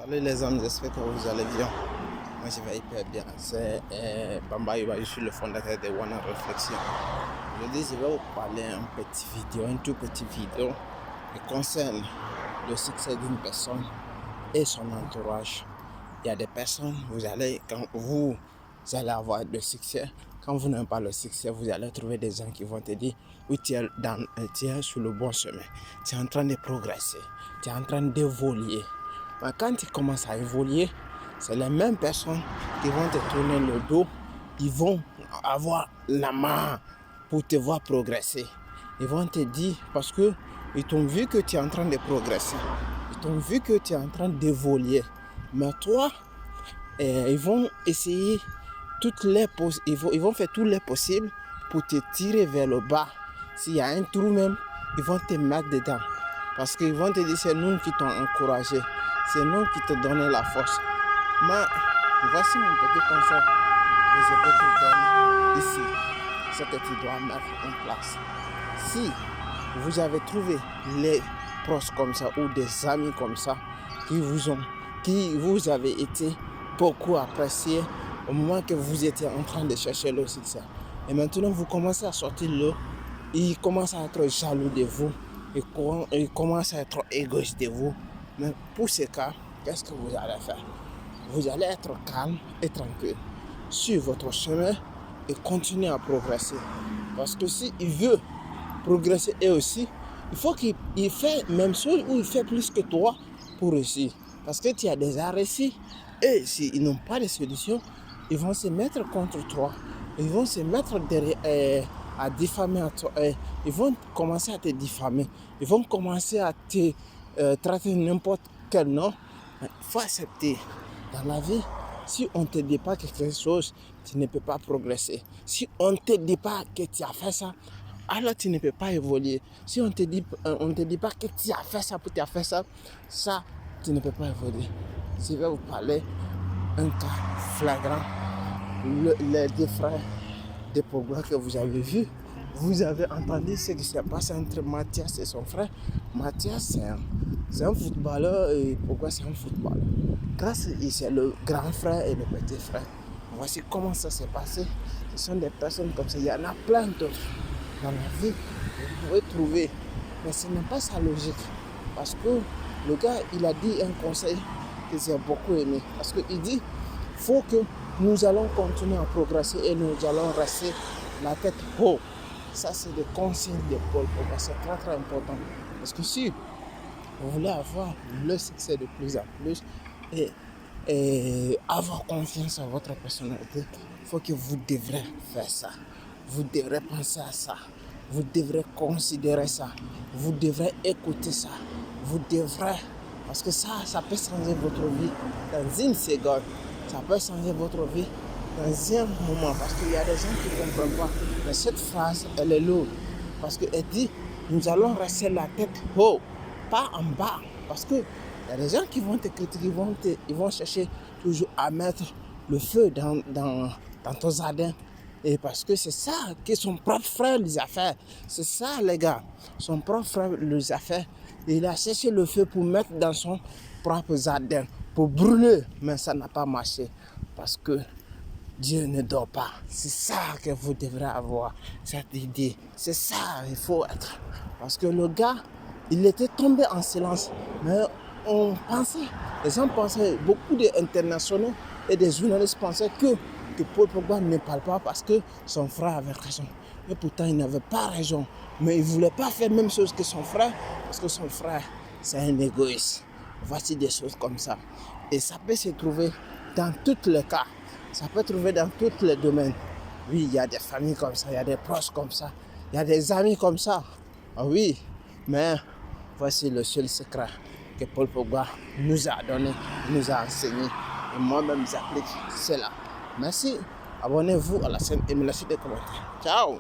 Salut les amis, j'espère que vous allez bien. Moi je vais hyper bien. C'est Bamba Yuba, je suis le fondateur de One Réflexion. Aujourd'hui je vais vous parler un tout petit vidéo qui concerne le succès d'une personne et son entourage. Il y a des personnes, quand vous allez avoir le succès, quand vous n'avez pas le succès, vous allez trouver des gens qui vont te dire oui, tu es sur le bon chemin, tu es en train de progresser, tu es en train d'évoluer. Mais quand tu commences à évoluer, c'est les mêmes personnes qui vont te tourner le dos, ils vont avoir la main pour te voir progresser. Ils vont te dire, parce qu'ils t'ont vu que tu es en train de progresser, ils t'ont vu que tu es en train d'évoluer. Mais toi, ils vont essayer ils vont faire tout les possible pour te tirer vers le bas. S'il y a un trou même, ils vont te mettre dedans. Parce qu'ils vont te dire, c'est nous qui t'ont encouragé. C'est nous qui te donnons la force. Mais voici mon petit conseil que je peux te donner ici. Ce que tu dois mettre en place. Si vous avez trouvé les proches comme ça ou des amis comme ça qui vous avez été beaucoup appréciés au moment que vous étiez en train de chercher le succès. Et maintenant vous commencez à sortir l'eau, ils commencent à être jaloux de vous, ils commencent à être égoïstes de vous. Mais pour ce cas, qu'est-ce que vous allez faire? Vous allez être calme et tranquille sur votre chemin et continuer à progresser. Parce que s'il veut progresser et aussi, il faut qu'il fait même chose ou il fait plus que toi pour réussir. Parce que tu as déjà réussi et s'ils n'ont pas de solution, ils vont se mettre contre toi. Ils vont se mettre derrière, à diffamer à toi. Ils vont commencer à te diffamer. Ils vont commencer à te traiter n'importe quel nom. Il faut accepter. Dans la vie, si on ne te dit pas quelque chose, tu ne peux pas progresser. Si on ne te dit pas que tu as fait ça, alors tu ne peux pas évoluer. Si on ne te dit pas que tu as fait ça, ça, tu ne peux pas évoluer. Je vais vous parler d'un cas flagrant. Les deux frères de Pogba que vous avez vu. Vous avez entendu ce qui s'est passé entre Mathias et son frère. Mathias, c'est un footballeur et Pogba, c'est un footballeur. C'est le grand frère et le petit frère. Voici comment ça s'est passé. Ce sont des personnes comme ça. Il y en a plein d'autres dans la vie. Vous pouvez trouver. Mais ce n'est pas sa logique. Parce que le gars, il a dit un conseil que j'ai beaucoup aimé. Parce qu'il dit, il faut que nous allons continuer à progresser et nous allons rester la tête haute. Ça, c'est des conseils de Paul Pogba. C'est très, très important. Parce que si vous voulez avoir le succès de plus en plus et avoir confiance en votre personnalité, il faut que vous devrez faire ça. Vous devrez penser à ça. Vous devrez considérer ça. Vous devrez écouter ça. Vous devrez... Parce que ça peut changer votre vie dans une seconde. Ça peut changer votre vie dans un moment. Parce qu'il y a des gens qui ne comprennent pas. Mais cette phrase, elle est lourde. Parce qu'elle dit, nous allons rester la tête haut, pas en bas. Parce qu'il y a des gens qui vont te critiquer, ils vont chercher toujours à mettre le feu dans ton jardin. Et parce que c'est ça que son propre frère les a fait. C'est ça, les gars. Son propre frère les a fait. Il a cherché le feu pour mettre dans son propre jardin, pour brûler. Mais ça n'a pas marché. Parce que Dieu ne dort pas. C'est ça que vous devrez avoir, cette idée. C'est ça qu'il faut être. Parce que le gars, il était tombé en silence. Mais les gens pensaient, beaucoup d'internationaux et des journalistes pensaient que Paul Pogba ne parle pas parce que son frère avait raison. Mais pourtant, il n'avait pas raison. Mais il ne voulait pas faire la même chose que son frère parce que son frère, c'est un égoïste. Voici des choses comme ça. Et ça peut se trouver dans tous les cas. Ça peut se trouver dans tous les domaines. Oui, il y a des familles comme ça, il y a des proches comme ça, il y a des amis comme ça. Ah oui, mais voici le seul secret que Paul Pogba nous a donné, nous a enseigné. Et moi-même, j'applique cela. Merci. Abonnez-vous à la chaîne et me laissez des commentaires. Ciao.